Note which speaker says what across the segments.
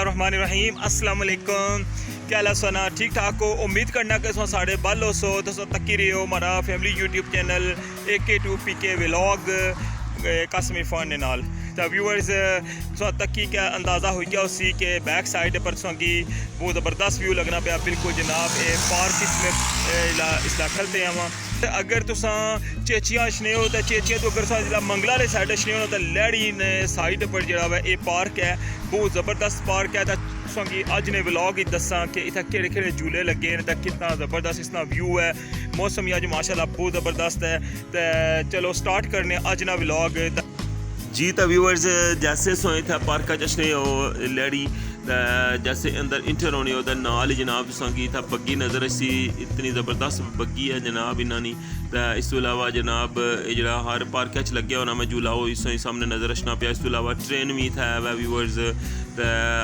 Speaker 1: बिस्मिल्लाहिर्रहमानिर्रहीम अस्सलाम वालेकुम। क्या हाल है सोना, ठीक ठाक हो? उम्मीद करना कि तुम साढ़े बल हो सो तुम तक्की रहे हो हमारा family YouTube channel AK2PK vlog Qasmi fun दे नाल। तो व्यूअर्स तुम तक्की क्या अंदाज़ा हो गया उसी के बैक साइड पर तुम की बहुत ज़बरदस्त व्यू लगना पाया। बिल्कुल जनाब ये पार्क इसमें खलते हैं। अगर तुस चेचियां छने हो तो चेचियां तो अगर जो मंगला वाली साइड छने हो तो लैड़ी ने साइड पर जो है पार्क है, बहुत ज़बरदस्त पार्क है। तो तुसेंगी अज ने व्लॉग ही दसा कि इत्थै केड़े केड़े झूले लगे न, कितना ज़बरदस्त इसका व्यू है। मौसम अज माशाल्लाह बहुत ज़बरदस्त है। तो चलो स्टार्ट करने अज ना व्लॉग जी। तो व्यूअर्स जैसे सो इत्थै पार्क चने हो लैड़ी जैसे अंदर इंटर होने हो नाल जनाब तुसेंगी इत्थै बग्गी नज़र आसी। इतनी ज़बरदस्त बग्गी है जनाब इन्होंने। तो इस तो इलावा जनाब जो हर पार्क च लग्या होना मैं झूला वो इस सामने नज़र रखना पाया। इस तो इलावा ट्रेन भी इत्थै है व्यूअर्स। तो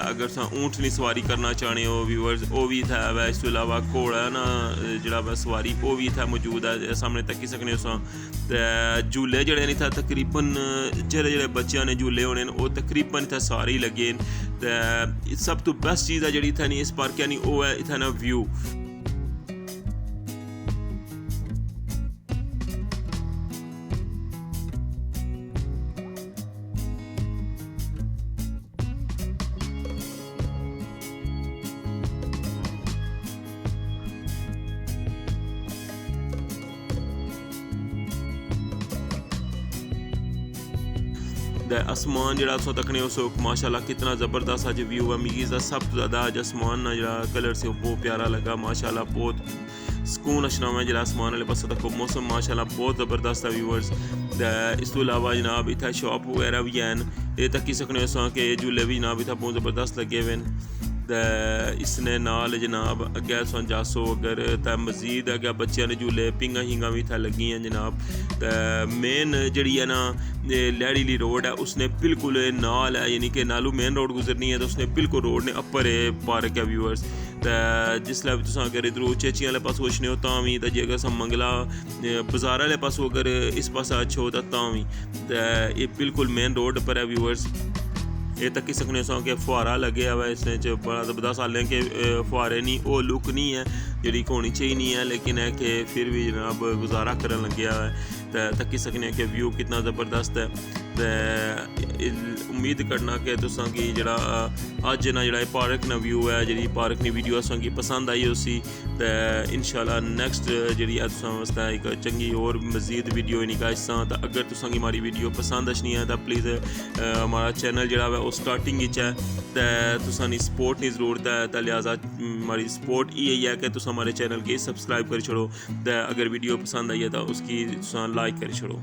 Speaker 1: अगर तुम ऊँटनी सवारी करना चाहते हो व्यूअर्स वो भी इत्थै है। इस तो इलावा घोड़ा ना जो सवारी वो भी इत्थै मौजूद है, सामने तक्की सकने हो। तो झूले जोड़े इत्थै तकरीबन जेह्ड़े बच्चों ने झूले होने वो तकरीबन इत्थै सारे ही लगे न। तो सब तो बेस्ट चीज़ है जी इत्थै नहीं इस पार्क नहीं वो है इत्थै ना व्यू। आसमान जो तुम तकने हो माशाल्लाह कितना ज़बरदस्त अज व्यू है। मिगी सब तो ज़्यादा अज आसमान ना जो कलर से बहुत प्यारा लगा माशाल्लाह। बहुत सुकून अचना मैं जो आसमान वाले पास तक मौसम माशाल्लाह बहुत ज़बरदस्त है व्यूअर्स। इस तो इलावा जनाब इत्थै शॉप वगैरह भी हैं, ये तक्की सकने हो कि झूले भी जनाब इत्थै बहुत ज़बरदस्त लगे हुए हैं। इसने नाल जनाब अग्गै तुम जासो अगर तो मजीद अग्गै बच्चों ने झूले पिंगा हिंगा भी इत्थै लगी हैं जनाब। तो मेन जी है ना लैड़ी ली रोड है उसने बिल्कुल नाल है, यानी कि नालू मेन रोड गुजरनी है तो उसने बिल्कुल रोड ने अपर पार्क है व्यूअर्स। तो जिसलै तुस अगर इधरों चेचियां आह्ले पासों अच्छने हो तां भी, तो जे अगर मंगला बाजार आह्ले पासों अगर इस पासा अच्छे हो तां भी। तो ये बिल्कुल मेन रोड पर है व्यूअर्स। ये तक्की सकने सो कि फुहारा लगे हुआ है इसने बड़ा ज़बरदस्त। हालें कि फुहारे नहीं वो लुक नहीं है जी होनी चाहिए नहीं है, लेकिन है कि फिर भी जनाब गुजारा करन लगे हुआ है। तो तक्की सकने कि व्यू कितना ज़बरदस्त है। तो उम्मीद करना कि तुसेंगी जड़ा अज ना जड़ा पार्क ना व्यू है जी पार्क नी वीडियो तुसेंगी पसंद आई उसी। तो इंशाल्लाह नैक्सट जी तुसें वास्ते एक चंगी और मजीद वीडियो निकाल सा। तो अगर तुसेंगी हमारी वीडियो पसंद अच्छनी है तो प्लीज़ हमारा चैनल जड़ा है वो स्टार्टिंग है तो तुसानी सपोर्ट की ज़रूरत है। तो लिहाजा हमारी सपोर्ट यही है कि तुम हमारे चैनल की सब्सक्राइब कर छोड़ो। तो अगर वीडियो पसंद आई है तो उसकी लाइक कर छोड़ो।